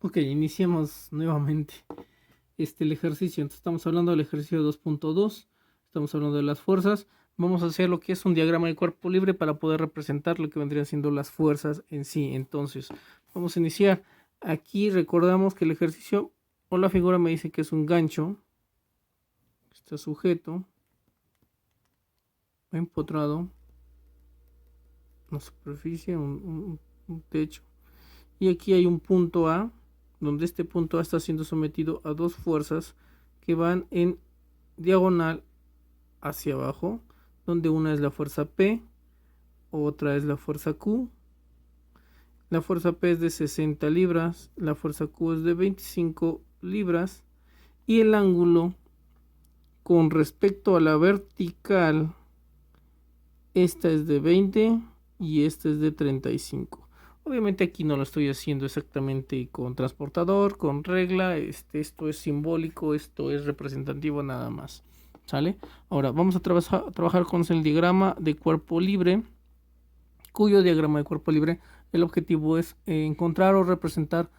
Ok, iniciemos nuevamente el ejercicio. Entonces, estamos hablando del ejercicio 2.2. Estamos hablando de las fuerzas. Vamos a hacer lo que es un diagrama de cuerpo libre para poder representar lo que vendrían siendo las fuerzas en sí. Entonces, vamos a iniciar. Aquí recordamos que el ejercicio o la figura me dice que es un gancho. Está sujeto, empotrado, una superficie, un techo. Y aquí hay un punto A, donde este punto A está siendo sometido a dos fuerzas que van en diagonal hacia abajo, donde una es la fuerza P, otra es la fuerza Q. La fuerza P es de 60 libras, la fuerza Q es de 25 libras y el ángulo con respecto a la vertical, esta es de 20 y esta es de 35. Obviamente aquí no lo estoy haciendo exactamente con transportador, con regla, esto es simbólico, esto es representativo nada más. ¿Sale? Ahora vamos a trabajar con el diagrama de cuerpo libre, cuyo diagrama de cuerpo libre el objetivo es encontrar o representar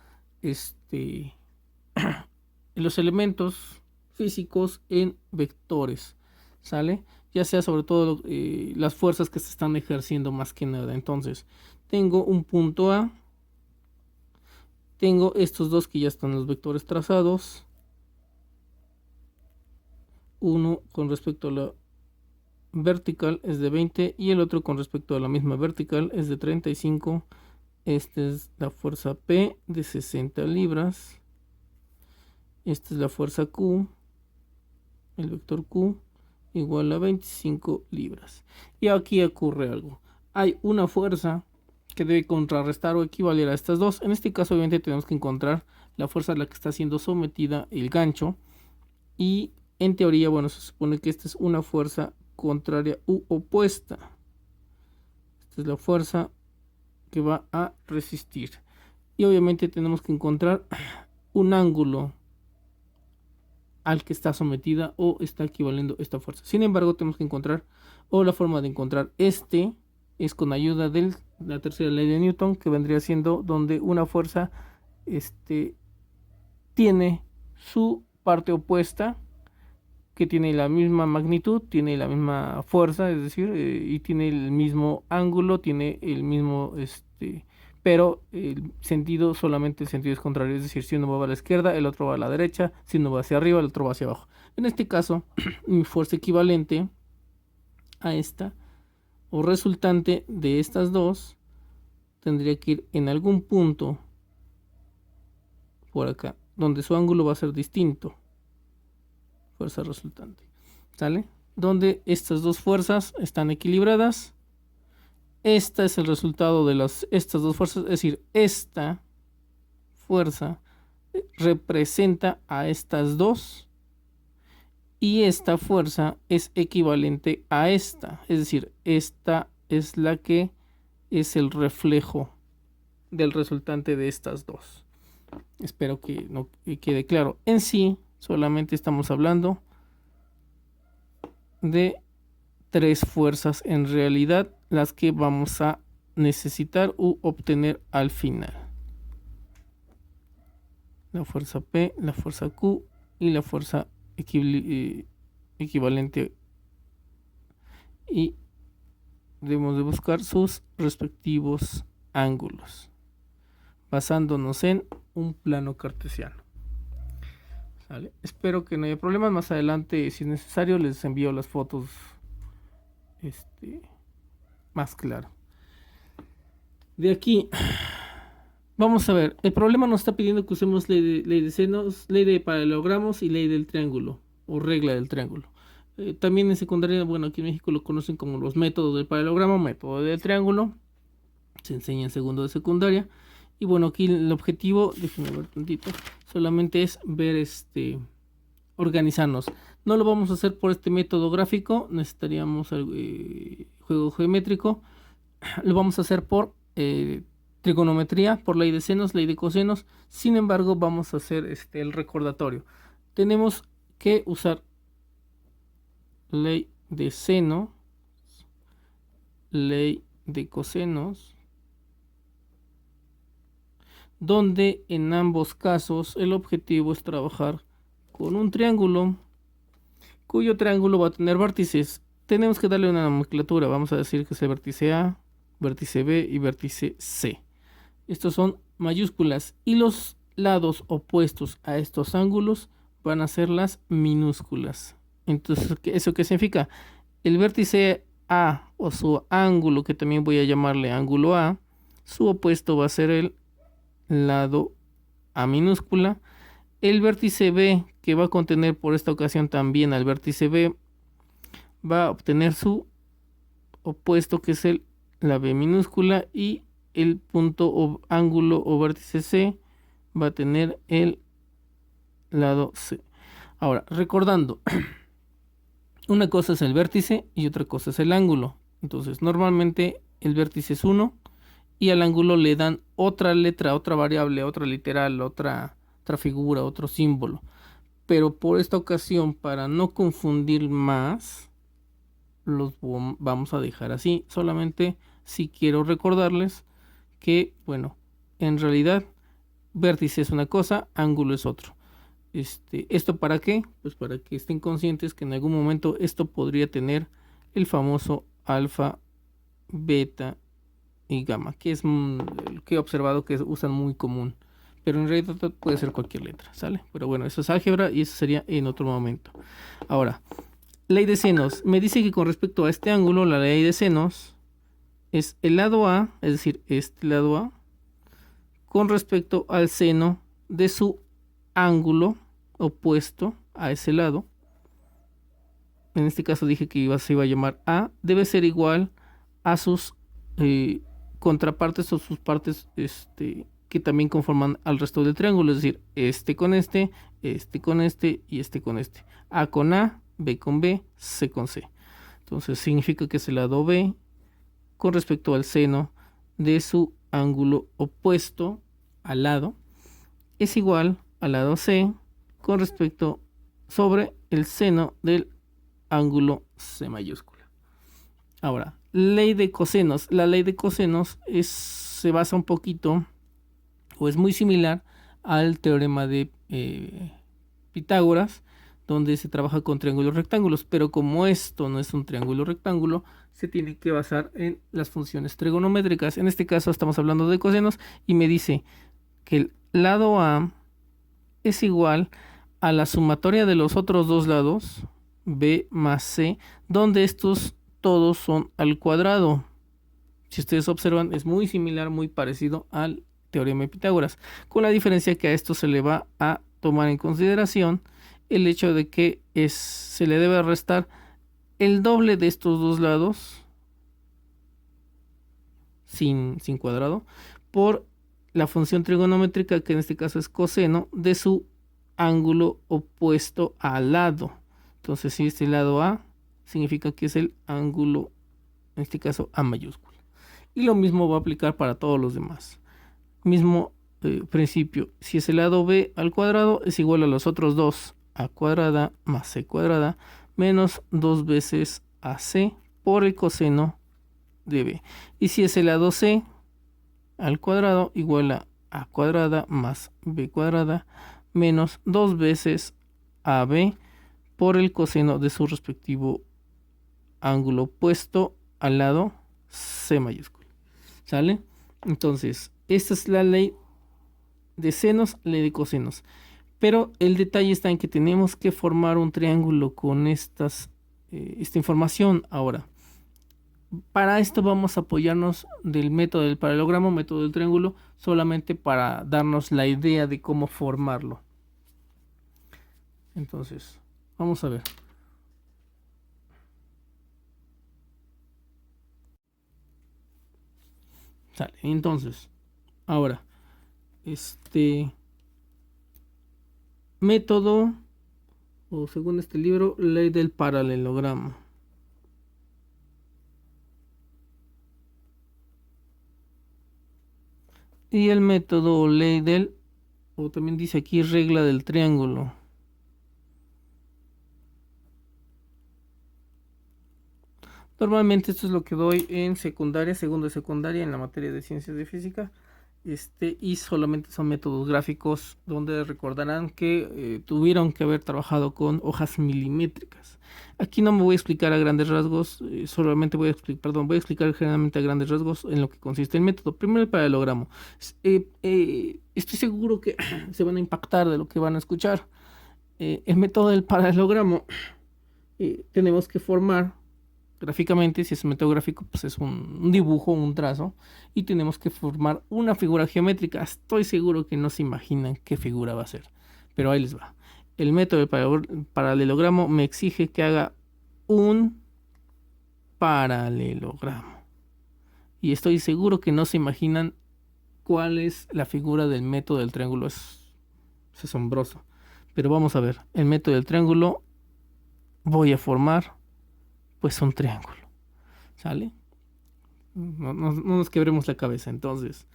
los elementos físicos en vectores. ¿Sale? Ya sea sobre todo las fuerzas que se están ejerciendo más que nada. Entonces, tengo un punto A, tengo estos dos que ya están los vectores trazados, uno con respecto a la vertical es de 20 y el otro con respecto a la misma vertical es de 35. Esta es la fuerza P de 60 libras, esta es la fuerza Q, el vector Q igual a 25 libras. Y aquí ocurre algo. Hay una fuerza que debe contrarrestar o equivaler a estas dos. En este caso obviamente tenemos que encontrar la fuerza a la que está siendo sometida el gancho. Y en teoría, bueno, se supone que esta es una fuerza contraria u opuesta. Esta es la fuerza que va a resistir. Y obviamente tenemos que encontrar un ángulo al que está sometida o está equivaliendo esta fuerza. Sin embargo, tenemos que encontrar, o la forma de encontrar es con ayuda de la tercera ley de Newton, que vendría siendo donde una fuerza tiene su parte opuesta, que tiene la misma magnitud, tiene la misma fuerza, es decir, y tiene el mismo ángulo, tiene el mismo, pero el sentido, solamente el sentido es contrario, es decir, si uno va a la izquierda, el otro va a la derecha, si uno va hacia arriba, el otro va hacia abajo. En este caso, mi fuerza equivalente a esta, o resultante de estas dos, tendría que ir en algún punto por acá, donde su ángulo va a ser distinto. Fuerza resultante. ¿Sale? Donde estas dos fuerzas están equilibradas. Este es el resultado de estas dos fuerzas, es decir, esta fuerza representa a estas dos y esta fuerza es equivalente a esta, es decir, esta es la que es el reflejo del resultante de estas dos. Espero que no quede claro. En sí, solamente estamos hablando de tres fuerzas en realidad las que vamos a necesitar u obtener al final. La fuerza P, la fuerza Q y la fuerza equivalente. Y debemos de buscar sus respectivos ángulos, basándonos en un plano cartesiano. ¿Vale? Espero que no haya problemas. Más adelante, si es necesario, les envío las fotos más claro. De aquí vamos a ver, el problema nos está pidiendo que usemos ley de senos, ley de paralelogramos y ley del triángulo o regla del triángulo. También en secundaria, bueno, aquí en México lo conocen como los métodos del paralelogramo, método del triángulo. Se enseña en segundo de secundaria. Y bueno, aquí el objetivo, déjenme ver tantito, solamente es ver organizarnos. No lo vamos a hacer por este método gráfico, necesitaríamos juego geométrico. Lo vamos a hacer por trigonometría, por ley de senos, ley de cosenos. Sin embargo, vamos a hacer el recordatorio. Tenemos que usar ley de seno, ley de cosenos, donde en ambos casos el objetivo es trabajar con un triángulo cuyo triángulo va a tener vértices. Tenemos que darle una nomenclatura. Vamos a decir que es el vértice A, vértice B y vértice C. Estos son mayúsculas y los lados opuestos a estos ángulos van a ser las minúsculas. Entonces, ¿eso qué significa? El vértice A o su ángulo, que también voy a llamarle ángulo A, su opuesto va a ser el lado A minúscula. El vértice B, que va a contener por esta ocasión también al vértice B, va a obtener su opuesto, que es la B minúscula, y el punto o ángulo o vértice C va a tener el lado C. Ahora, recordando, una cosa es el vértice y otra cosa es el ángulo. Entonces, normalmente el vértice es 1 y al ángulo le dan otra letra, otra variable, otra literal, otra figura, otro símbolo. Pero por esta ocasión, para no confundir más, los vamos a dejar así. Solamente si quiero recordarles que, bueno, en realidad vértice es una cosa, ángulo es otro. ¿Esto para qué? Pues para que estén conscientes que en algún momento esto podría tener el famoso alfa, beta y gamma, que es el que he observado que usan muy común. Pero en realidad puede ser cualquier letra, ¿sale? Pero bueno, eso es álgebra y eso sería en otro momento. Ahora, ley de senos. Me dice que con respecto a este ángulo, la ley de senos es el lado A, es decir, este lado A, con respecto al seno de su ángulo opuesto a ese lado. En este caso dije que se iba a llamar A, debe ser igual a sus contrapartes o sus partes que también conforman al resto del triángulo, es decir, este con este con este y este con este. A con A, B con B, C con C. Entonces significa que es el lado B con respecto al seno de su ángulo opuesto al lado es igual al lado C con respecto sobre el seno del ángulo C mayúscula. Ahora, ley de cosenos. La ley de cosenos se basa un poquito o es muy similar al teorema de Pitágoras, donde se trabaja con triángulos rectángulos, pero como esto no es un triángulo rectángulo, se tiene que basar en las funciones trigonométricas. En este caso estamos hablando de cosenos y me dice que el lado A es igual a la sumatoria de los otros dos lados, B más C, donde estos todos son al cuadrado. Si ustedes observan, es muy similar, muy parecido al teorema de Pitágoras, con la diferencia que a esto se le va a tomar en consideración el hecho de que se le debe restar el doble de estos dos lados sin cuadrado por la función trigonométrica, que en este caso es coseno, de su ángulo opuesto al lado. Entonces, si este lado A significa que es el ángulo, en este caso A mayúscula. Y lo mismo va a aplicar para todos los demás. Mismo principio. Si es el lado B al cuadrado, es igual a los otros dos, A cuadrada más C cuadrada, menos 2 veces AC por el coseno de B. Y si es el lado C al cuadrado, igual a A cuadrada más B cuadrada, menos 2 veces AB por el coseno de su respectivo ángulo opuesto al lado C mayúscula. ¿Sale? Entonces, esta es la ley de senos, ley de cosenos. Pero el detalle está en que tenemos que formar un triángulo con esta información. Ahora, para esto vamos a apoyarnos del método del paralelogramo, método del triángulo, solamente para darnos la idea de cómo formarlo. Entonces, vamos a ver. Sale. Entonces, ahora, método, o según este libro, ley del paralelogramo. Y el método o ley del, o también dice aquí regla del triángulo. Normalmente esto es lo que doy en secundaria, segundo de secundaria, en la materia de ciencias de física. y solamente son métodos gráficos donde recordarán que tuvieron que haber trabajado con hojas milimétricas. Aquí no me voy a explicar a grandes rasgos, solamente voy a explicar generalmente a grandes rasgos en lo que consiste el método. Primero el paralelogramo. Estoy seguro que se van a impactar de lo que van a escuchar. El método del paralelogramo tenemos que formar gráficamente, si es un método gráfico, pues es un dibujo, un trazo, y tenemos que formar una figura geométrica. Estoy seguro que no se imaginan qué figura va a ser, pero ahí les va. El método del paralelogramo me exige que haga un paralelogramo, y estoy seguro que no se imaginan cuál es la figura del método del triángulo. Es asombroso, pero vamos a ver. El método del triángulo, voy a formar pues un triángulo, ¿sale? No nos quebremos la cabeza. Entonces,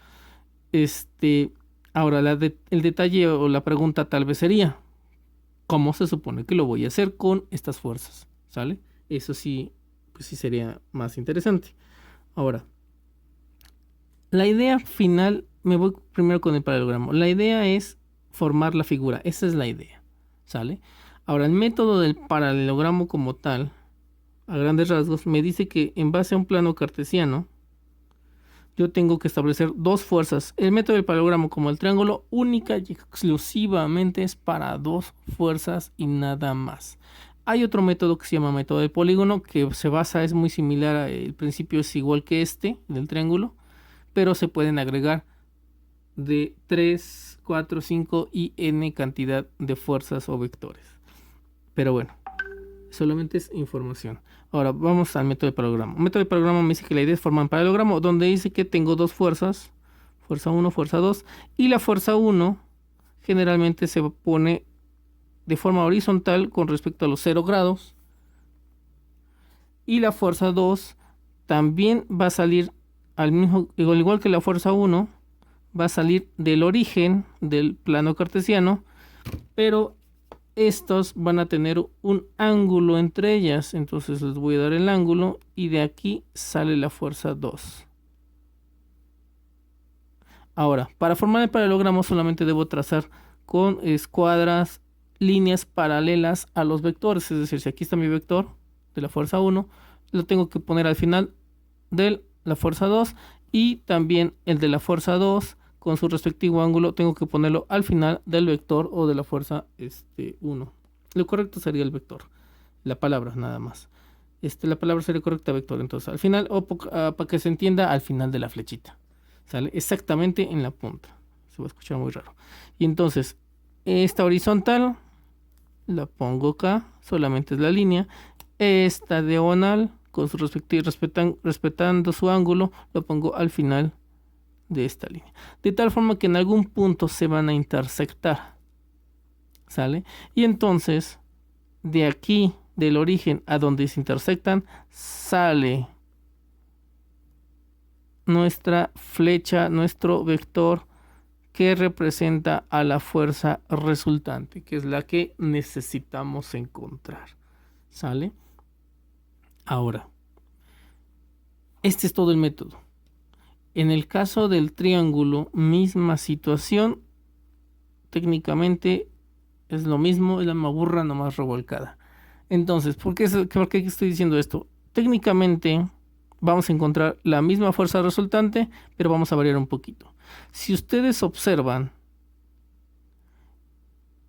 ahora el detalle o la pregunta tal vez sería, ¿cómo se supone que lo voy a hacer con estas fuerzas? ¿Sale? Eso sí, pues sí sería más interesante. Ahora, la idea final, me voy primero con el paralelogramo. La idea es formar la figura, esa es la idea, ¿sale? Ahora, el método del paralelogramo como tal, a grandes rasgos, me dice que en base a un plano cartesiano, yo tengo que establecer dos fuerzas. El método del paralelogramo, como el triángulo, única y exclusivamente es para dos fuerzas y nada más. Hay otro método que se llama método del polígono, que se basa, es muy similar, el principio es igual que del triángulo, pero se pueden agregar de 3, 4, 5 y n cantidad de fuerzas o vectores. Pero bueno, solamente es información. Ahora vamos al método de paralelogramo. El método de paralelogramo me dice que la idea es formar un paralelogramo donde dice que tengo dos fuerzas, fuerza 1, fuerza 2, y la fuerza 1 generalmente se pone de forma horizontal con respecto a los 0 grados, y la fuerza 2 también va a salir al igual que la fuerza 1, va a salir del origen del plano cartesiano, pero estos van a tener un ángulo entre ellas. Entonces les voy a dar el ángulo y de aquí sale la fuerza 2. Ahora, para formar el paralelogramo solamente debo trazar con escuadras líneas paralelas a los vectores. Es decir, si aquí está mi vector de la fuerza 1, lo tengo que poner al final de la fuerza 2, y también el de la fuerza 2 con su respectivo ángulo tengo que ponerlo al final del vector o de la fuerza 1. Lo correcto sería el vector, la palabra nada más. La palabra sería correcta vector, entonces al final, o para que se entienda, al final de la flechita, ¿sale? Exactamente en la punta. Se va a escuchar muy raro. Y entonces, esta horizontal la pongo acá, solamente es la línea. Esta diagonal, con su respetando su ángulo, lo pongo al final de esta línea, de tal forma que en algún punto se van a intersectar, ¿sale? Y entonces de aquí, del origen a donde se intersectan, sale nuestra flecha, nuestro vector que representa a la fuerza resultante, que es la que necesitamos encontrar, ¿sale? Ahora, este es todo el método. En el caso del triángulo, misma situación. Técnicamente es lo mismo, es la misma burra nomás revolcada. Entonces, ¿por qué estoy diciendo esto? Técnicamente vamos a encontrar la misma fuerza resultante, pero vamos a variar un poquito. Si ustedes observan,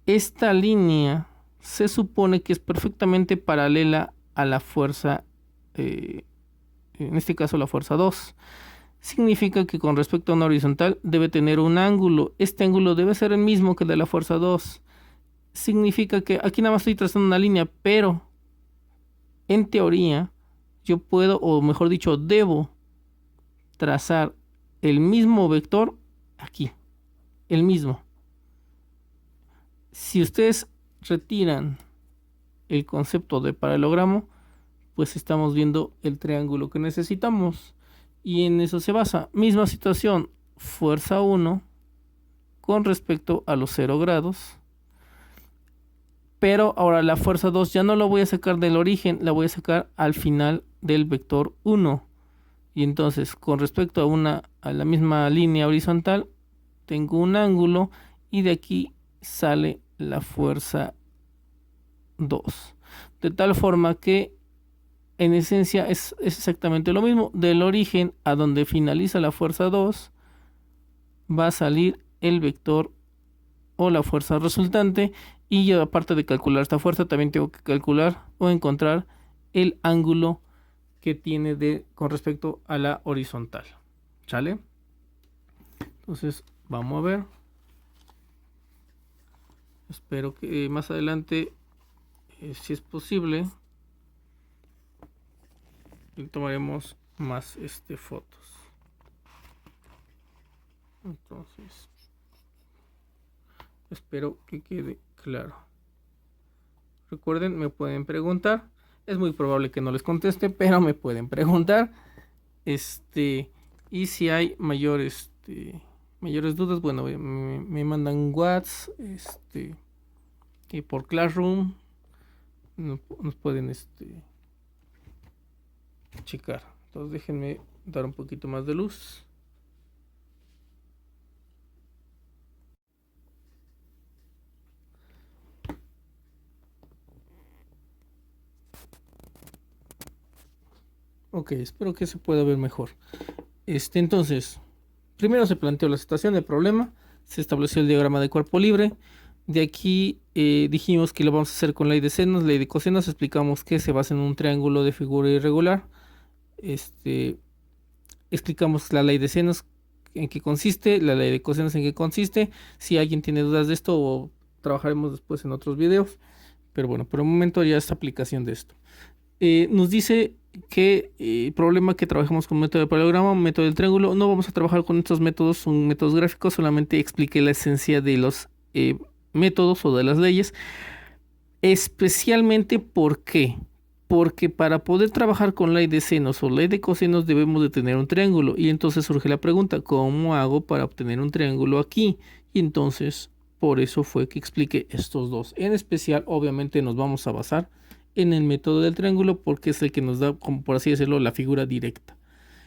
esta línea se supone que es perfectamente paralela a la fuerza, en este caso la fuerza 2. Significa que con respecto a una horizontal debe tener un ángulo. Este ángulo debe ser el mismo que el de la fuerza 2. Significa que aquí nada más estoy trazando una línea, pero en teoría yo puedo, o mejor dicho, debo trazar el mismo vector aquí. El mismo. Si ustedes retiran el concepto de paralelogramo, pues estamos viendo el triángulo que necesitamos. Y en eso se basa. Misma situación, fuerza 1 con respecto a los 0 grados. Pero ahora la fuerza 2 ya no la voy a sacar del origen, la voy a sacar al final del vector 1. Y entonces, con respecto a la misma línea horizontal, tengo un ángulo y de aquí sale la fuerza 2. De tal forma que en esencia es exactamente lo mismo. Del origen a donde finaliza la fuerza 2 va a salir el vector o la fuerza resultante, y yo, aparte de calcular esta fuerza, también tengo que calcular o encontrar el ángulo que tiene con respecto a la horizontal. ¿Sale? Entonces vamos a ver. Espero que más adelante, si es posible, tomaremos más fotos. Entonces espero que quede claro. Recuerden, me pueden preguntar. Es muy probable que no les conteste, pero me pueden preguntar. Y si hay mayores dudas, bueno, me mandan WhatsApp, y por Classroom nos pueden checar. Entonces déjenme dar un poquito más de luz. Ok, espero que se pueda ver mejor. Entonces, primero se planteó la situación del problema, se estableció el diagrama de cuerpo libre. De aquí dijimos que lo vamos a hacer con ley de senos, ley de cosenos. Explicamos que se basa en un triángulo de figura irregular. Explicamos la ley de senos en qué consiste, la ley de cosenos en qué consiste. Si alguien tiene dudas de esto, o trabajaremos después en otros videos. Pero bueno, por el momento ya esta aplicación de esto. Nos dice que problema que trabajemos con método de paralelogramo, método del triángulo. No vamos a trabajar con estos métodos, son métodos gráficos. Solamente expliqué la esencia de los métodos o de las leyes. Especialmente porque para poder trabajar con ley de senos o ley de cosenos debemos de tener un triángulo. Y entonces surge la pregunta, ¿cómo hago para obtener un triángulo aquí? Y entonces por eso fue que expliqué estos dos. En especial, obviamente nos vamos a basar en el método del triángulo porque es el que nos da, como por así decirlo, la figura directa.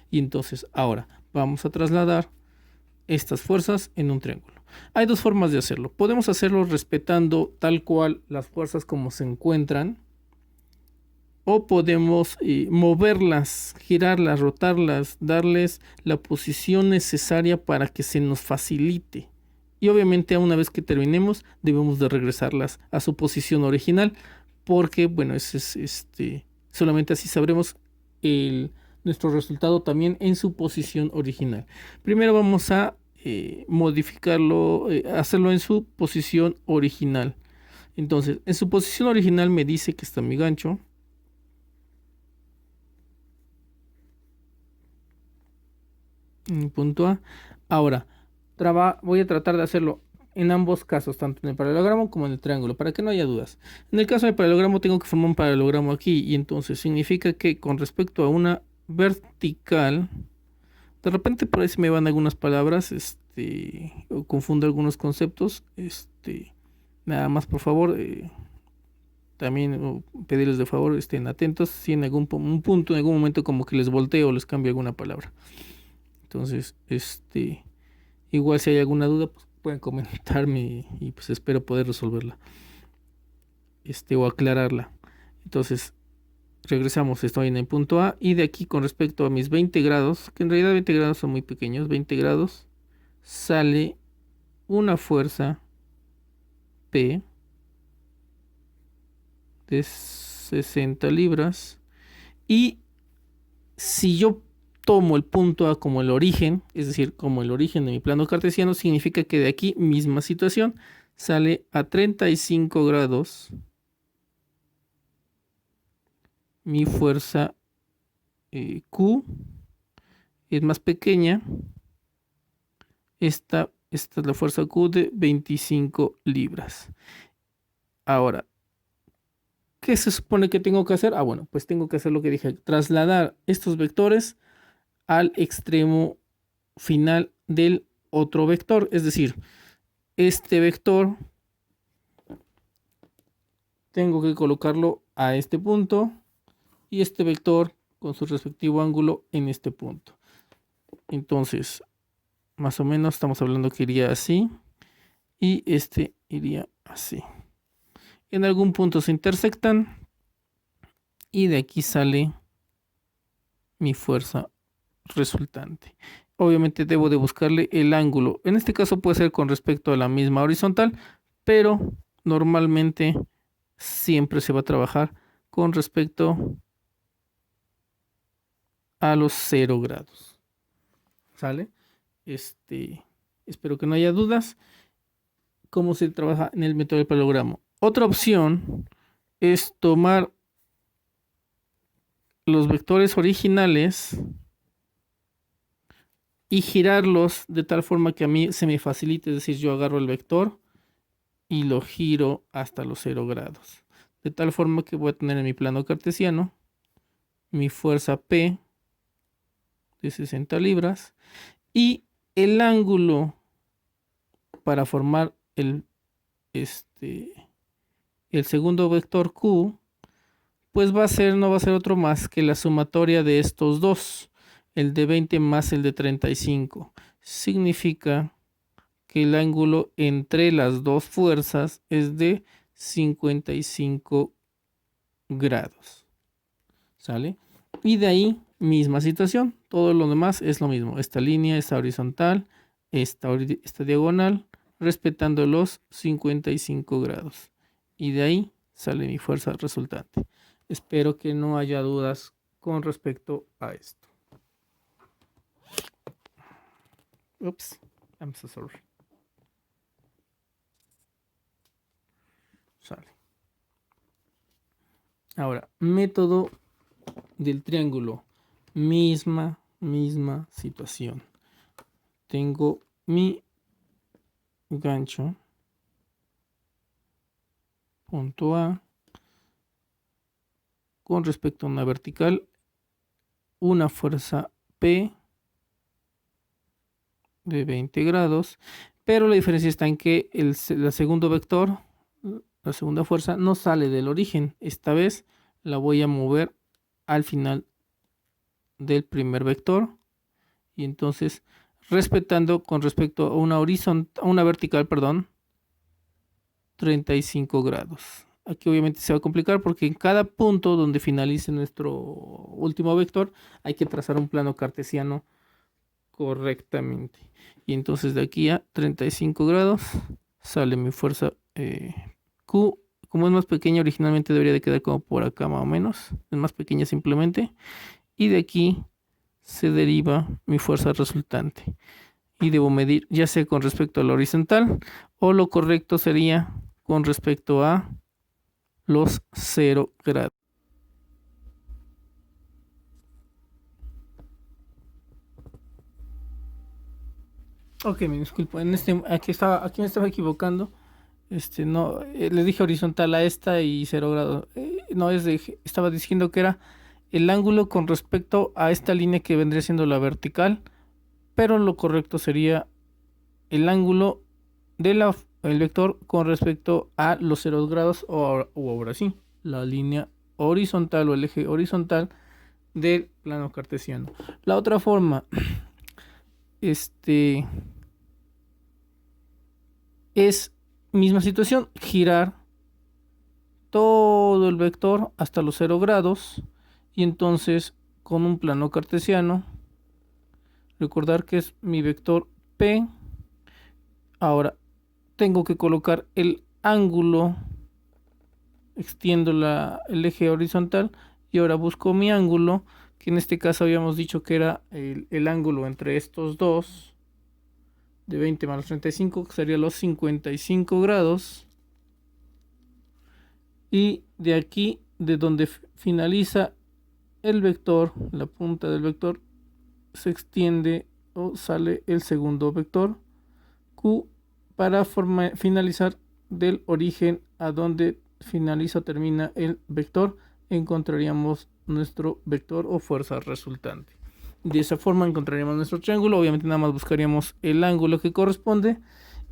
Y entonces ahora vamos a trasladar estas fuerzas en un triángulo. Hay dos formas de hacerlo. Podemos hacerlo respetando tal cual las fuerzas como se encuentran, o podemos moverlas, girarlas, rotarlas, darles la posición necesaria para que se nos facilite. Y obviamente una vez que terminemos debemos de regresarlas a su posición original, porque bueno, solamente así sabremos nuestro resultado también en su posición original. Primero vamos a modificarlo, hacerlo en su posición original. Entonces, en su posición original me dice que está mi gancho. Punto A. Ahora, voy a tratar de hacerlo en ambos casos, tanto en el paralelogramo como en el triángulo, para que no haya dudas. En el caso del paralelogramo tengo que formar un paralelogramo aquí, y entonces significa que con respecto a una vertical, de repente por ahí se me van algunas palabras, o confundo algunos conceptos, nada más por favor, también pedirles de favor estén atentos si en algún punto, en algún momento como que les volteo o les cambio alguna palabra. Entonces, igual si hay alguna duda, pues pueden comentarme y pues espero poder resolverla. O aclararla. Entonces, regresamos, estoy en el punto A, y de aquí con respecto a mis 20 grados, que en realidad 20 grados son muy pequeños, 20 grados, sale una fuerza P de 60 libras. Y si yo tomo el punto A como el origen, es decir, como el origen de mi plano cartesiano, significa que de aquí, misma situación, sale a 35 grados mi fuerza Q, es más pequeña. Esta es la fuerza Q de 25 libras. Ahora, ¿qué se supone que tengo que hacer? Bueno, pues tengo que hacer lo que dije, trasladar estos vectores al extremo final del otro vector. Es decir, este vector tengo que colocarlo a este punto, y este vector con su respectivo ángulo en este punto. Entonces, más o menos estamos hablando que iría así y este iría así. En algún punto se intersectan y de aquí sale mi fuerza resultante. Obviamente debo de buscarle el ángulo. En este caso puede ser con respecto a la misma horizontal, pero normalmente siempre se va a trabajar con respecto a los 0 grados. ¿Sale? Espero que no haya dudas. ¿Cómo se trabaja en el método del paralelogramo? Otra opción es tomar los vectores originales y girarlos de tal forma que a mí se me facilite. Es decir, yo agarro el vector y lo giro hasta los 0 grados. De tal forma que voy a tener en mi plano cartesiano mi fuerza P de 60 libras y el ángulo para formar el segundo vector Q, pues no va a ser otro más que la sumatoria de estos dos, el de 20 más el de 35. Significa que el ángulo entre las dos fuerzas es de 55 grados. ¿Sale? Y de ahí, misma situación. Todo lo demás es lo mismo. Esta línea, esta horizontal, esta diagonal, respetando los 55 grados. Y de ahí sale mi fuerza resultante. Espero que no haya dudas con respecto a esto. Oops, I'm so sorry. Sale. Ahora, método del triángulo. Misma situación. Tengo mi gancho. Punto A. Con respecto a una vertical, una fuerza P de 20 grados, pero la diferencia está en que el segundo vector, la segunda fuerza, no sale del origen. Esta vez la voy a mover al final del primer vector y entonces respetando con respecto a una vertical, 35 grados. Aquí obviamente se va a complicar porque en cada punto donde finalice nuestro último vector hay que trazar un plano cartesiano correctamente. Y entonces de aquí a 35 grados sale mi fuerza Q. Como es más pequeña, originalmente debería de quedar como por acá más o menos. Es más pequeña simplemente. Y de aquí se deriva mi fuerza resultante. Y debo medir ya sea con respecto a la horizontal o lo correcto sería con respecto a los 0 grados. Ok, me disculpo. Aquí me estaba equivocando. No, le dije horizontal a esta y 0 grados. No, estaba diciendo que era el ángulo con respecto a esta línea que vendría siendo la vertical, pero lo correcto sería el ángulo del vector con respecto a los 0 grados o ahora sí, la línea horizontal o el eje horizontal del plano cartesiano. La otra forma, es misma situación, girar todo el vector hasta los 0 grados y entonces con un plano cartesiano recordar que es mi vector P. Ahora tengo que colocar el ángulo, extiendo el eje horizontal y ahora busco mi ángulo, que en este caso habíamos dicho que era el ángulo entre estos dos de 20 más 35, que sería los 55 grados. Y de aquí, de donde finaliza el vector, la punta del vector, se extiende o sale el segundo vector Q para finalizar del origen a donde finaliza o termina el vector, encontraríamos nuestro vector o fuerza resultante. De esa forma encontraríamos nuestro triángulo. Obviamente nada más buscaríamos el ángulo que corresponde.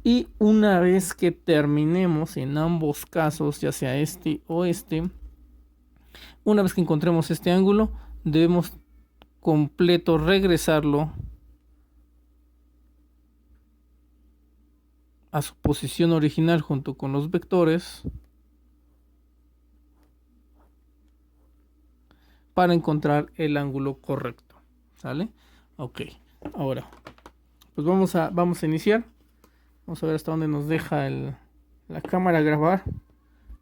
Y una vez que terminemos en ambos casos, ya sea este o este, una vez que encontremos este ángulo, debemos completo regresarlo a su posición original junto con los vectores para encontrar el ángulo correcto. ¿Sale? Ok. Ahora, pues vamos a iniciar. Vamos a ver hasta dónde nos deja la cámara grabar.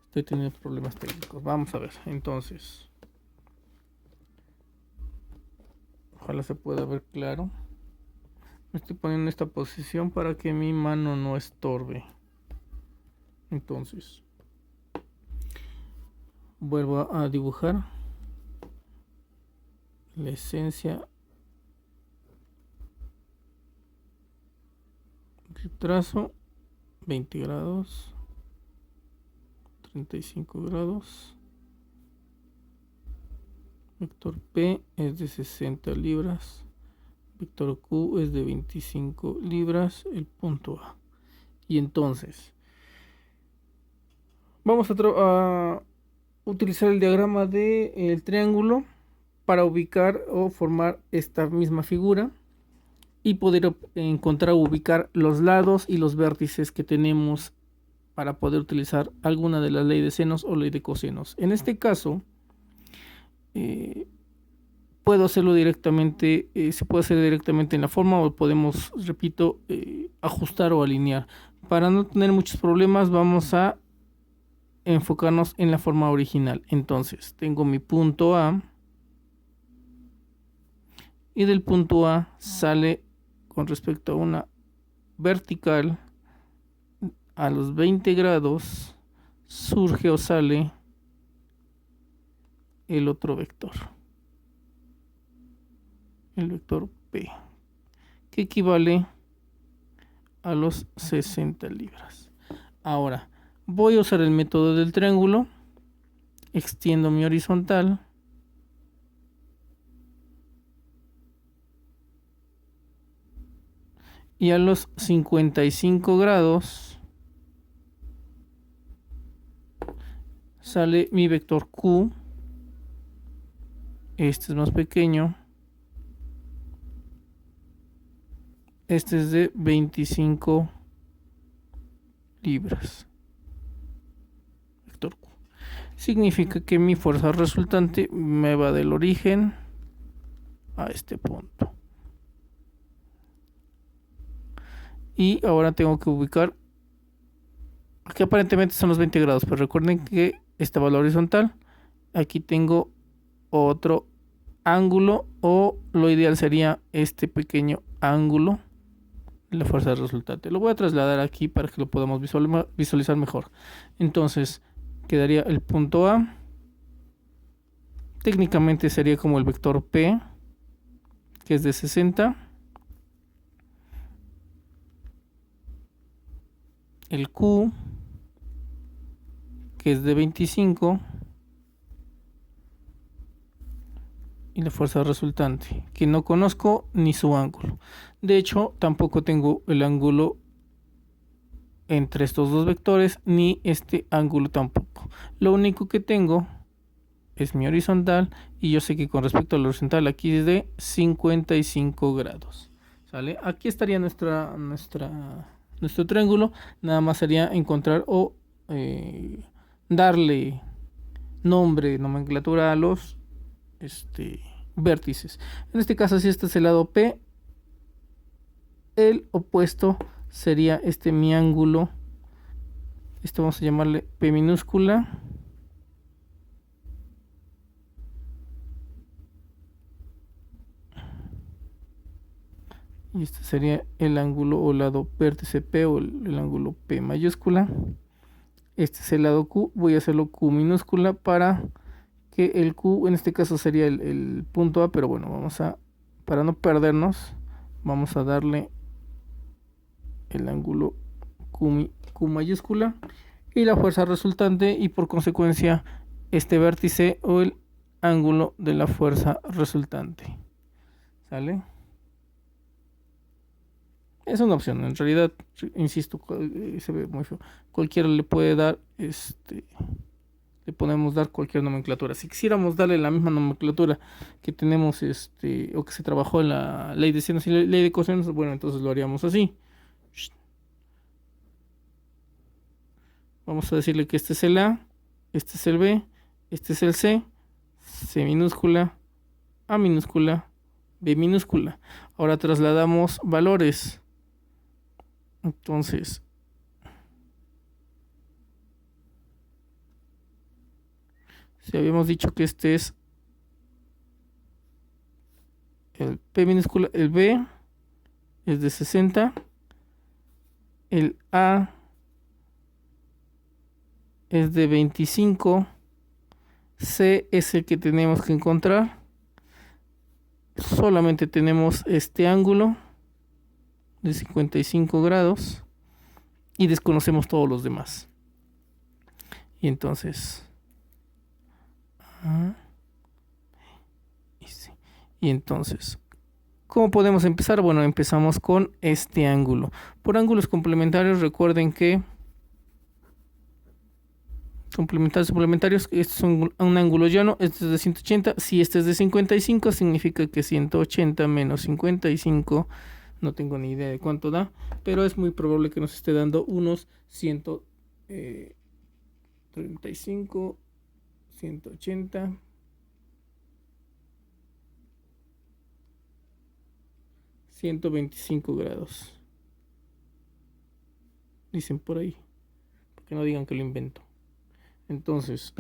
Estoy teniendo problemas técnicos. Vamos a ver. Entonces, ojalá se pueda ver claro. Me estoy poniendo en esta posición para que mi mano no estorbe. Entonces, vuelvo a dibujar la esencia del trazo. 20 grados, 35 grados. Vector P es de 60 libras. Vector Q es de 25 libras. El punto A. Y entonces vamos a utilizar el diagrama del triángulo para ubicar o formar esta misma figura y poder encontrar o ubicar los lados y los vértices que tenemos para poder utilizar alguna de las leyes de senos o ley de cosenos. En este caso, puedo hacerlo directamente, se puede hacer directamente en la forma o podemos, repito, ajustar o alinear. Para no tener muchos problemas, vamos a enfocarnos en la forma original. Entonces, tengo mi punto A y del punto A sale con respecto a una vertical a los 20 grados, surge o sale el otro vector, el vector P, que equivale a los 60 libras. Ahora voy a usar el método del triángulo, extiendo mi horizontal y a los 55 grados sale mi vector Q. Este es más pequeño. Este es de 25 libras. Vector Q. Significa que mi fuerza resultante me va del origen a este punto. Y ahora tengo que ubicar, aquí aparentemente son los 20 grados, pero recuerden que esta va a la horizontal. Aquí tengo otro ángulo, o lo ideal sería este pequeño ángulo de la fuerza resultante. Lo voy a trasladar aquí para que lo podamos visualizar mejor. Entonces quedaría el punto A, técnicamente sería como el vector P, que es de 60, el Q, que es de 25, y la fuerza resultante, que no conozco ni su ángulo. De hecho, tampoco tengo el ángulo entre estos dos vectores, ni este ángulo tampoco. Lo único que tengo es mi horizontal, y yo sé que con respecto al horizontal aquí es de 55 grados. ¿Sale? Aquí estaría nuestro triángulo. Nada más sería encontrar o darle nombre, nomenclatura a los vértices. En este caso, si este es el lado P, el opuesto sería mi ángulo. Esto vamos a llamarle P minúscula. Y este sería el ángulo o lado vértice P, o el ángulo P mayúscula. Este es el lado Q. Voy a hacerlo Q minúscula para que el Q, en este caso sería el punto A, pero bueno, para no perdernos, vamos a darle el ángulo Q mayúscula y la fuerza resultante, y por consecuencia este vértice o el ángulo de la fuerza resultante. ¿Sale? Es una opción, en realidad, insisto, se ve muy feo. Cualquiera le puede dar le podemos dar cualquier nomenclatura. Si quisiéramos darle la misma nomenclatura que tenemos o que se trabajó en la ley de senos y la ley de cosenos, bueno, entonces lo haríamos así. Vamos a decirle que este es el A, este es el B, este es el C, C minúscula, A minúscula, B minúscula. Ahora trasladamos valores. Entonces, si habíamos dicho que este es el P minúscula, el B es de 60, el A es de 25, C es el que tenemos que encontrar. Solamente tenemos este ángulo de 55 grados y desconocemos todos los demás. Y entonces ¿cómo podemos empezar? Bueno, empezamos con este ángulo. Por ángulos complementarios, recuerden que suplementarios, este es un ángulo llano, este es de 180, si este es de 55, significa que 180 menos 55, no tengo ni idea de cuánto da, pero es muy probable que nos esté dando unos 135, 180, 125 grados. Dicen por ahí, para que no digan que lo invento. Entonces,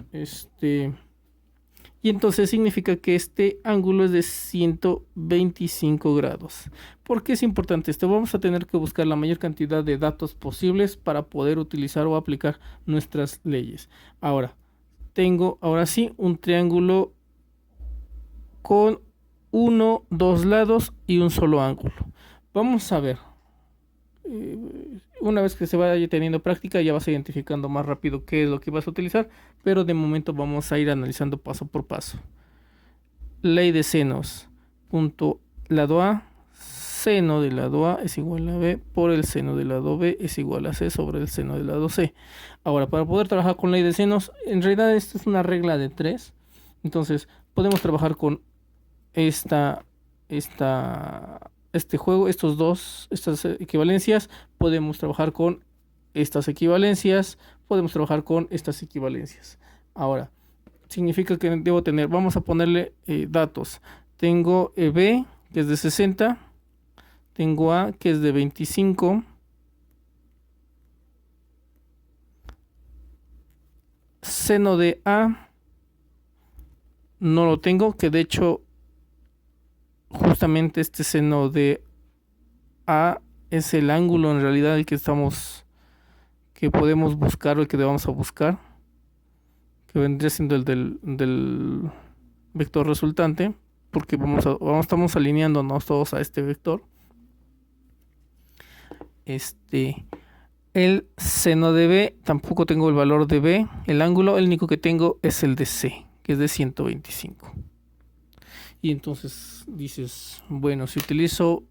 y entonces significa que este ángulo es de 125 grados. ¿Por qué es importante esto? Vamos a tener que buscar la mayor cantidad de datos posibles para poder utilizar o aplicar nuestras leyes. Ahora sí un triángulo con 2 lados y un solo ángulo. Vamos a ver. Una vez que se vaya teniendo práctica ya vas identificando más rápido qué es lo que vas a utilizar, pero de momento vamos a ir analizando paso por paso. Ley de senos. Punto lado A, seno del lado A es igual a B por el seno del lado B es igual a C sobre el seno del lado C. Ahora, para poder trabajar con ley de senos, en realidad esto es una regla de 3. Entonces, podemos trabajar con este juego, estas equivalencias, podemos trabajar con estas equivalencias, podemos trabajar con estas equivalencias. Ahora, significa que debo tener, vamos a ponerle datos. Tengo B, que es de 60, tengo A, que es de 25, seno de A, no lo tengo, que de hecho justamente este seno de A es el ángulo en realidad el que podemos buscar o el que debamos a buscar, que vendría siendo el del vector resultante, porque estamos alineándonos todos a este vector. El seno de B, tampoco tengo el valor de B, el ángulo, el único que tengo es el de C, que es de 125. Y entonces dices, bueno, si utilizo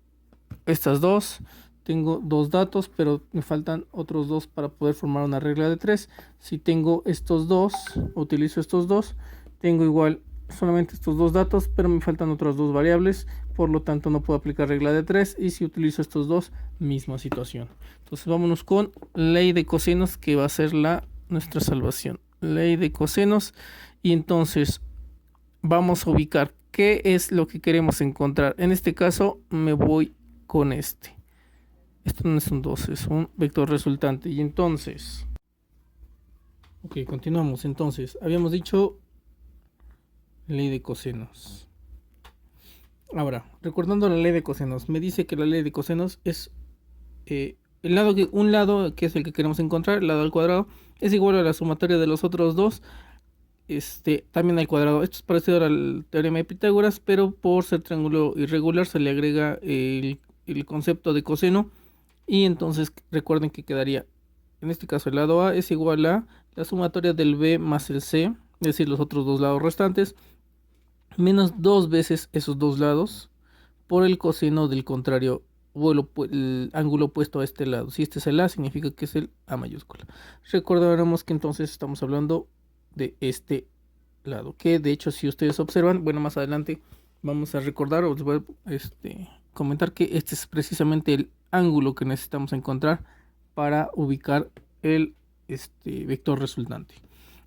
estas dos, tengo 2 datos, pero me faltan otros 2 para poder formar una regla de 3. Si tengo estos 2, utilizo estos 2, tengo igual solamente estos 2 datos, pero me faltan otras 2 variables, por lo tanto no puedo aplicar regla de 3. Y si utilizo estos 2, misma situación. Entonces vámonos con ley de cosenos, que va a ser nuestra salvación. Ley de cosenos, y entonces vamos a ubicar qué es lo que queremos encontrar. En este caso me voy con este. Esto no es un 2, es un vector resultante. Y entonces, ok, continuamos. Entonces, habíamos dicho ley de cosenos. Ahora, recordando la ley de cosenos, me dice que la ley de cosenos es un lado que es el que queremos encontrar, el lado al cuadrado, es igual a la sumatoria de los otros dos, también al cuadrado. Esto es parecido al teorema de Pitágoras, pero por ser triángulo irregular se le agrega el concepto de coseno, y entonces recuerden que quedaría, en este caso el lado A es igual a la sumatoria del B más el C, es decir, los otros dos lados restantes, menos 2 veces esos dos lados por el coseno del contrario, o el ángulo opuesto a este lado. Si este es el A, significa que es el A mayúscula. Recordaremos que entonces estamos hablando de este lado, que de hecho si ustedes observan, bueno, más adelante vamos a recordar o les voy a comentar que este es precisamente el ángulo que necesitamos encontrar para ubicar el vector resultante.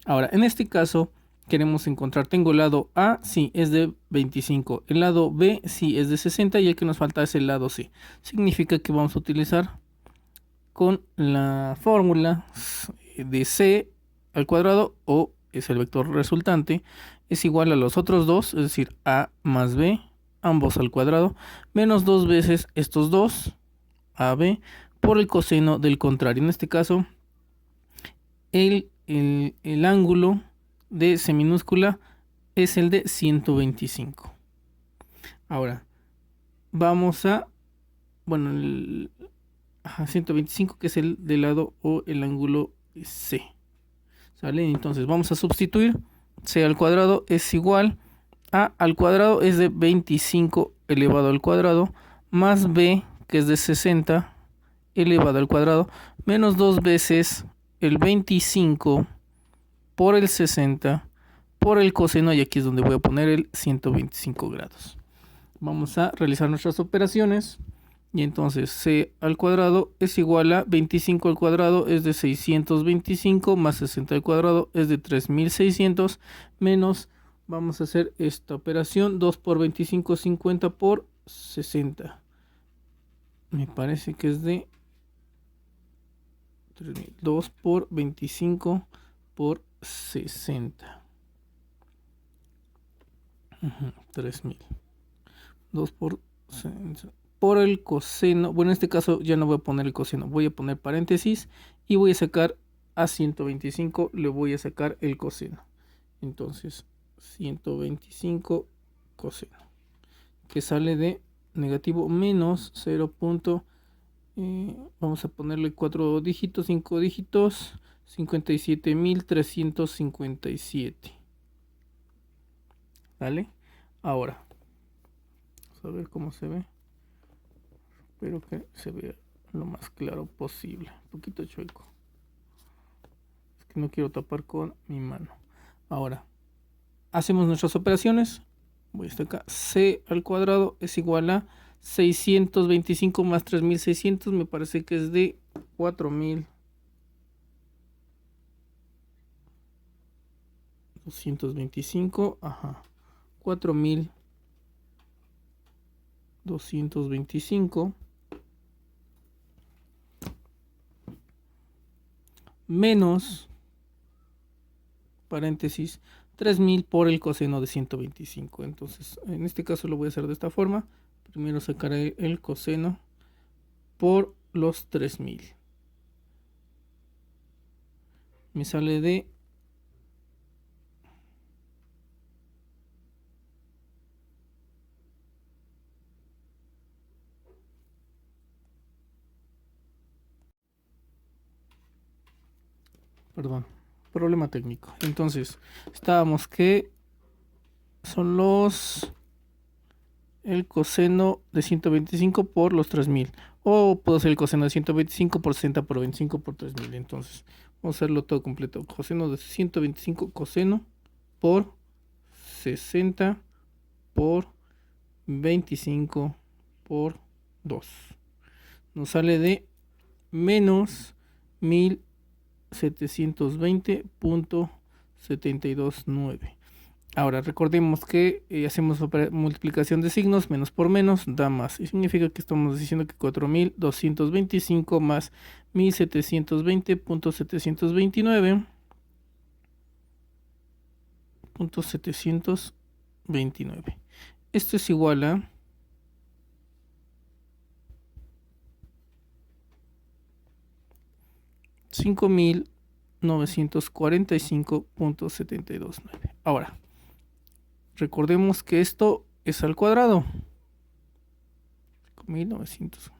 Ahora, en este caso queremos encontrar, tengo el lado A, sí, es de 25, el lado B, sí, es de 60 y el que nos falta es el lado C. Significa que vamos a utilizar con la fórmula de C al cuadrado, o es el vector resultante, es igual a los otros dos, es decir, A más B, ambos al cuadrado, menos 2 veces estos dos, AB, por el coseno del contrario. En este caso, el ángulo de C minúscula es el de 125. Ahora, vamos a, bueno, 125, que es el del lado o el ángulo C. ¿Sale? Entonces vamos a sustituir. C al cuadrado es igual a al cuadrado es de 25 elevado al cuadrado más B, que es de 60 elevado al cuadrado, menos 2 veces el 25 por el 60 por el coseno, y aquí es donde voy a poner el 125 grados. Vamos a realizar nuestras operaciones. Y entonces C al cuadrado es igual a 25 al cuadrado es de 625 más 60 al cuadrado es de 3600 menos, vamos a hacer esta operación, 2 por 25, 50 por 60. Me parece que es de 3000. 2 por 25 por 60. 3000. 2 por el coseno. Bueno, en este caso ya no voy a poner el coseno, voy a poner paréntesis y voy a sacar a 125, le voy a sacar el coseno. Entonces 125 coseno, que sale de negativo menos 0. Vamos a ponerle 4 dígitos, 5 dígitos, 57.357. ¿Vale? Ahora vamos a ver cómo se ve. Espero que se vea lo más claro posible. Un poquito chueco, es que no quiero tapar con mi mano. Ahora hacemos nuestras operaciones. Voy hasta acá. C al cuadrado es igual a 625 más 3600, me parece que es de 4225. Ajá, 4225 menos paréntesis 3000 por el coseno de 125. Entonces en este caso lo voy a hacer de esta forma. Primero sacaré el coseno por los 3000. Me sale de problema técnico. Entonces estábamos que son el coseno de 125 por los 3000, o puedo hacer el coseno de 125 por 60 por 25 por 3000. Entonces vamos a hacerlo todo completo. Coseno de 125 coseno por 60 por 25 por 2. Nos sale de menos 1720.729. Ahora recordemos que hacemos multiplicación de signos, menos por menos da más, y significa que estamos diciendo que 4225 más 1720.729. Esto es igual a 5.945.729. Ahora, recordemos que esto es al cuadrado. 5.900.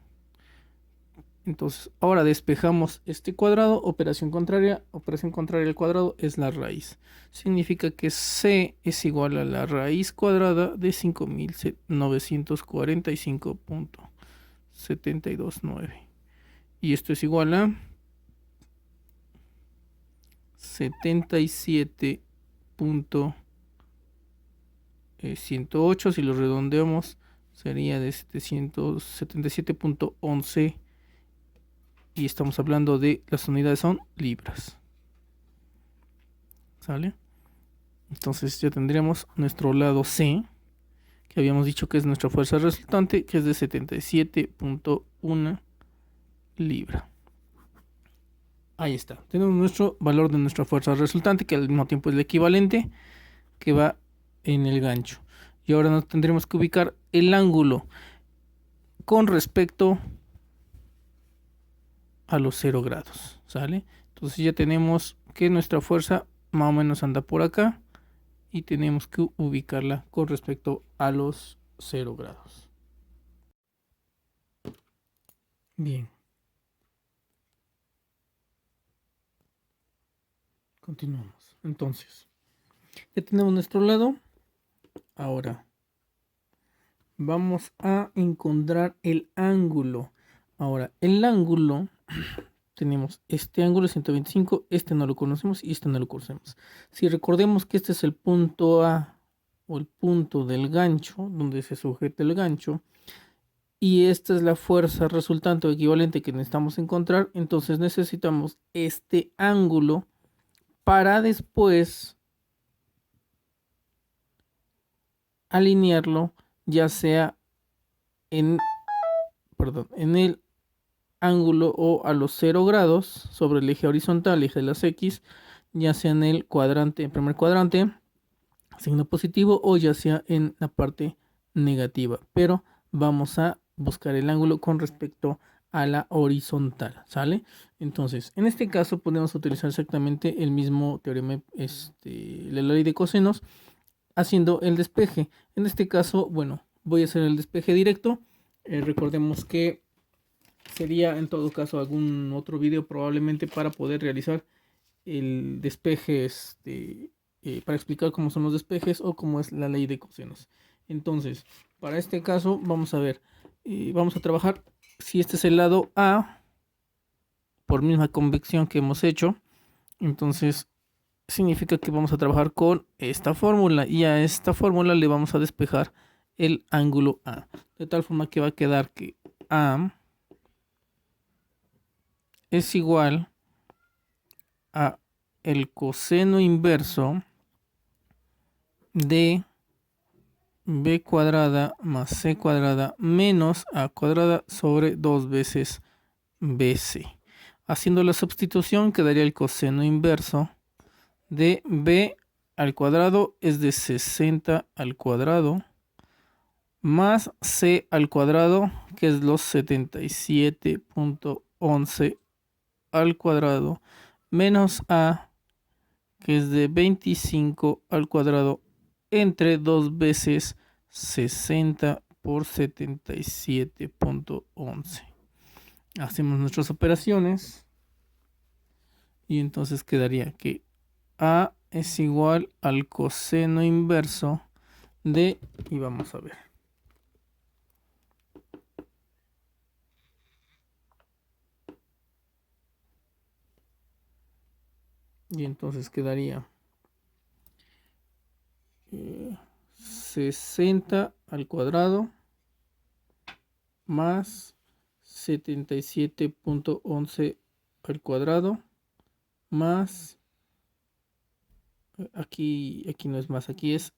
Entonces, ahora despejamos este cuadrado, operación contraria al cuadrado es la raíz. Significa que C es igual a la raíz cuadrada de 5.945.729. Y esto es igual a 77.108, si lo redondeamos sería de 777.11 y estamos hablando de las unidades son libras. ¿Sale? Entonces ya tendríamos nuestro lado C, que habíamos dicho que es nuestra fuerza resultante, que es de 77.1 libra. Ahí está. Tenemos nuestro valor de nuestra fuerza resultante, que al mismo tiempo es el equivalente que va en el gancho. Y ahora nos tendremos que ubicar el ángulo con respecto a los 0 grados. ¿Sale? Entonces ya tenemos que nuestra fuerza más o menos anda por acá. Y tenemos que ubicarla con respecto a los 0 grados. Bien. Continuamos. Entonces, ya tenemos nuestro lado. Ahora, vamos a encontrar el ángulo. Ahora, el ángulo, tenemos este ángulo 125, este no lo conocemos y este no lo conocemos. Si recordemos que este es el punto A o el punto del gancho, donde se sujeta el gancho, y esta es la fuerza resultante o equivalente que necesitamos encontrar, entonces necesitamos este ángulo para después alinearlo ya sea en el ángulo o a los 0 grados sobre el eje horizontal, eje de las X, ya sea en el cuadrante, en primer cuadrante, signo positivo, o ya sea en la parte negativa. Pero vamos a buscar el ángulo con respecto a la horizontal, ¿sale? Entonces, en este caso podemos utilizar exactamente el mismo teorema, la ley de cosenos, haciendo el despeje. En este caso, bueno, voy a hacer el despeje directo. Recordemos que sería en todo caso algún otro video probablemente para poder realizar el despeje, para explicar cómo son los despejes o cómo es la ley de cosenos. Entonces, para este caso vamos a ver, vamos a trabajar, si este es el lado A, por misma convección que hemos hecho, entonces significa que vamos a trabajar con esta fórmula y a esta fórmula le vamos a despejar el ángulo A, de tal forma que va a quedar que A es igual a el coseno inverso de b cuadrada más c cuadrada menos a cuadrada sobre 2 veces bc. Haciendo la sustitución quedaría el coseno inverso de b al cuadrado es de 60 al cuadrado más c al cuadrado, que es los 77.11 al cuadrado, menos a, que es de 25 al cuadrado, entre 2 veces 60 por 77.11. Hacemos nuestras operaciones y entonces quedaría que a es igual al coseno inverso de, y vamos a ver, y entonces quedaría 60 al cuadrado más 77.11 al cuadrado más, aquí no es más, aquí es,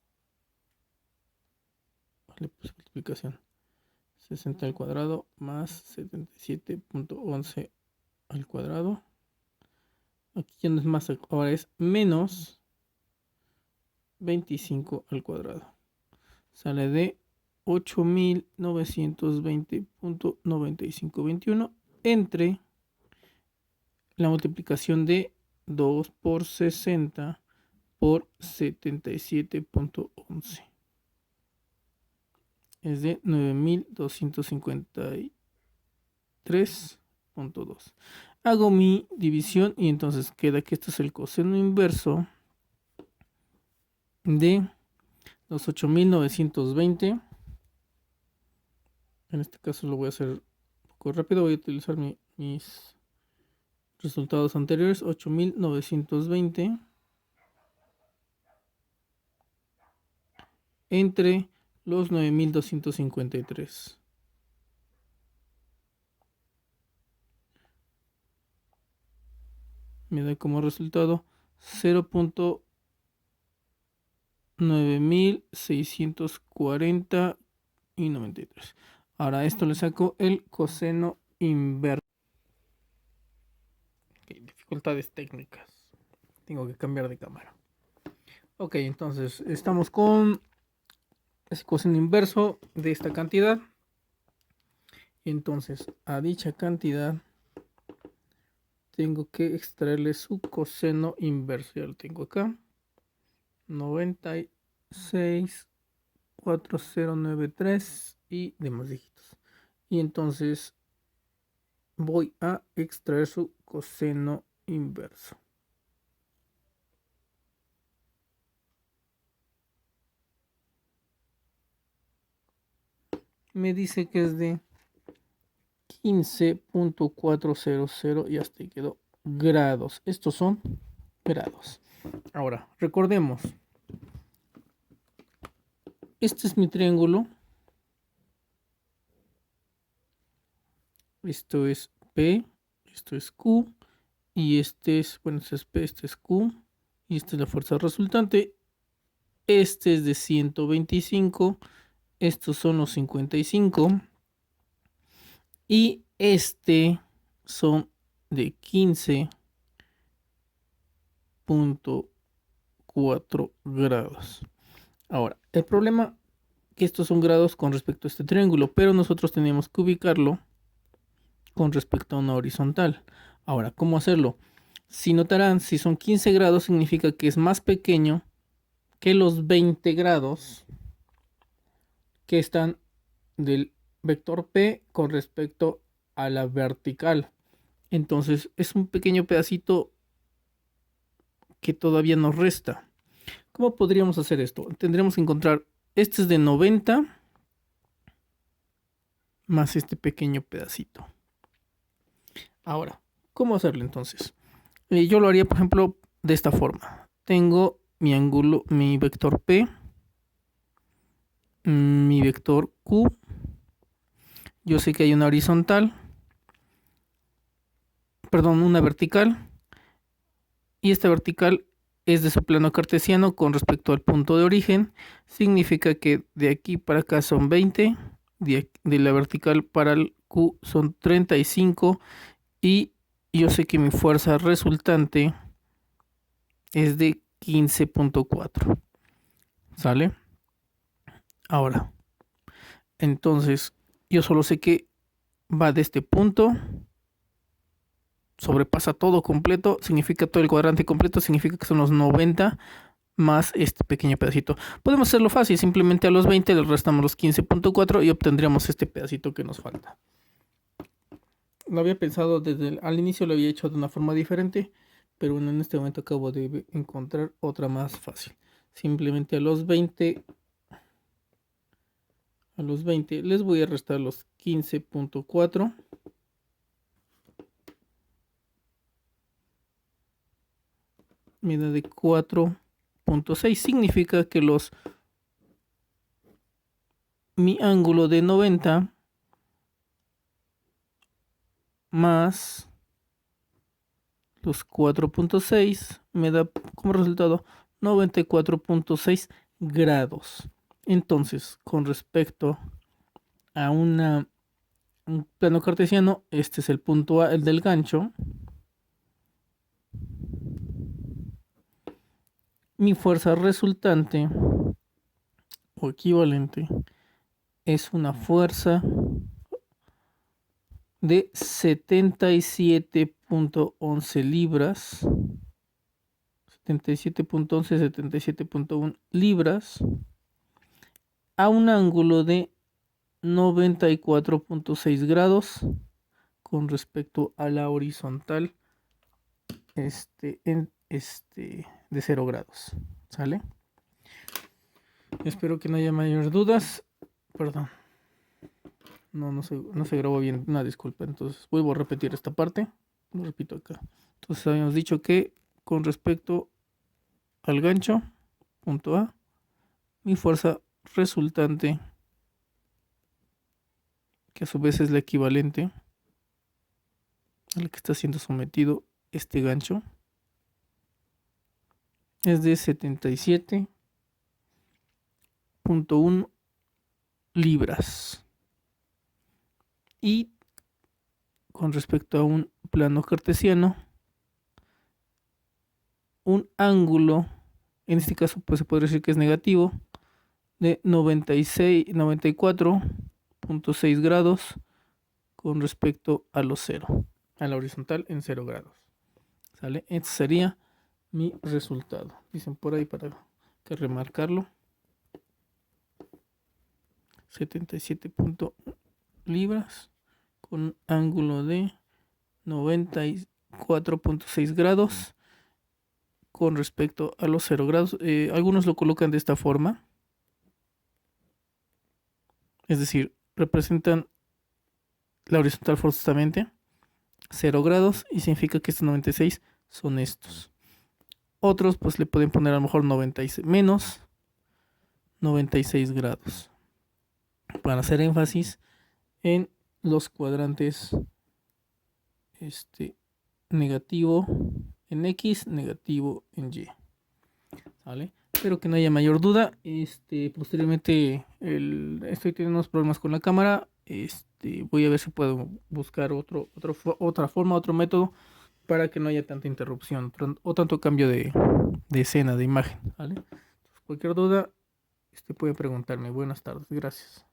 le puse la explicación, 60 al cuadrado más 77.11 al cuadrado, aquí ya no es más, ahora es menos 25 al cuadrado, sale de 8920.9521 entre la multiplicación de 2 por 60 por 77.11. Es de 9253.2. Hago mi división y entonces queda que esto es el coseno inverso de los 8920. En este caso lo voy a hacer un poco rápido. Voy a utilizar mis Resultados anteriores, 8.920 entre los 9.253. Me da como resultado 0.9640 y 93. Ahora a esto le saco el coseno inverso. Okay, dificultades técnicas. Tengo que cambiar de cámara. Ok, entonces estamos con ese coseno inverso de esta cantidad. Entonces a dicha cantidad tengo que extraerle su coseno inverso. Ya lo tengo acá. 96,4093 y demás dígitos. Y entonces voy a extraer su coseno inverso. Me dice que es de 15.400 y hasta ahí quedó grados. Estos son grados. Ahora, recordemos. Este es mi triángulo. Esto es P, esto es Q. Y este es, bueno, este es P, este es Q. Y esta es la fuerza resultante. Este es de 125. Estos son los 55. Y este son de 15.4 grados. Ahora, el problema que estos son grados con respecto a este triángulo, pero nosotros tenemos que ubicarlo con respecto a una horizontal. Ahora, ¿cómo hacerlo? Si notarán, si son 15 grados significa que es más pequeño que los 20 grados que están del vector P con respecto a la vertical. Entonces es un pequeño pedacito que todavía nos resta. ¿Cómo podríamos hacer esto? Tendremos que encontrar, este es de 90 más este pequeño pedacito. Ahora, ¿cómo hacerlo entonces? Yo lo haría, por ejemplo, de esta forma. Tengo mi ángulo, mi vector P, mi vector Q. Yo sé que hay una horizontal, perdón, una vertical. Y esta vertical es de su plano cartesiano con respecto al punto de origen. Significa que de aquí para acá son 20, de la vertical para el Q son 35 y yo sé que mi fuerza resultante es de 15.4. ¿Sale? Ahora, entonces yo solo sé que va de este punto, sobrepasa todo completo, significa todo el cuadrante completo, significa que son los 90 más este pequeño pedacito. Podemos hacerlo fácil, simplemente a los 20 le restamos los 15.4 y obtendríamos este pedacito que nos falta. Lo había pensado al inicio, lo había hecho de una forma diferente, pero bueno, en este momento acabo de encontrar otra más fácil. Simplemente a los 20 les voy a restar los 15.4. Me da de 4.6. Significa que mi ángulo de 90 más los 4.6 me da como resultado 94.6 grados. Entonces, con respecto a un plano cartesiano, este es el punto A, el del gancho. Mi fuerza resultante o equivalente es una fuerza de 77.11 libras. 77.11, 77.1 libras a un ángulo de 94.6 grados con respecto a la horizontal de 0 grados. ¿Sale? Espero que no haya mayores dudas. Perdón. No se grabó bien. Una disculpa. Entonces vuelvo a repetir esta parte. lo repito acá. Entonces habíamos dicho que con respecto al gancho, punto A, mi fuerza resultante, que a su vez es la equivalente a la que está siendo sometido este gancho, es de 77.1 libras. Y con respecto a un plano cartesiano, un ángulo, en este caso pues se podría decir que es negativo, de 94.6 grados con respecto a los 0, a la horizontal en 0 grados. ¿Sale? Este sería mi resultado. Dicen por ahí para que remarcarlo. 77.1 libras con un ángulo de 94.6 grados con respecto a los 0 grados. Algunos lo colocan de esta forma. Es decir, representan la horizontal forzosamente 0 grados y significa que estos 96 son estos. Otros pues le pueden poner a lo mejor 96 menos 96 grados para hacer énfasis en los cuadrantes negativo en X, negativo en Y. ¿Vale? Espero que no haya mayor duda. Posteriormente estoy teniendo unos problemas con la cámara. Voy a ver si puedo buscar otra forma, otro método para que no haya tanta interrupción o tanto cambio de escena, de imagen. ¿Vale? Entonces, cualquier duda, pueden preguntarme. Buenas tardes, gracias.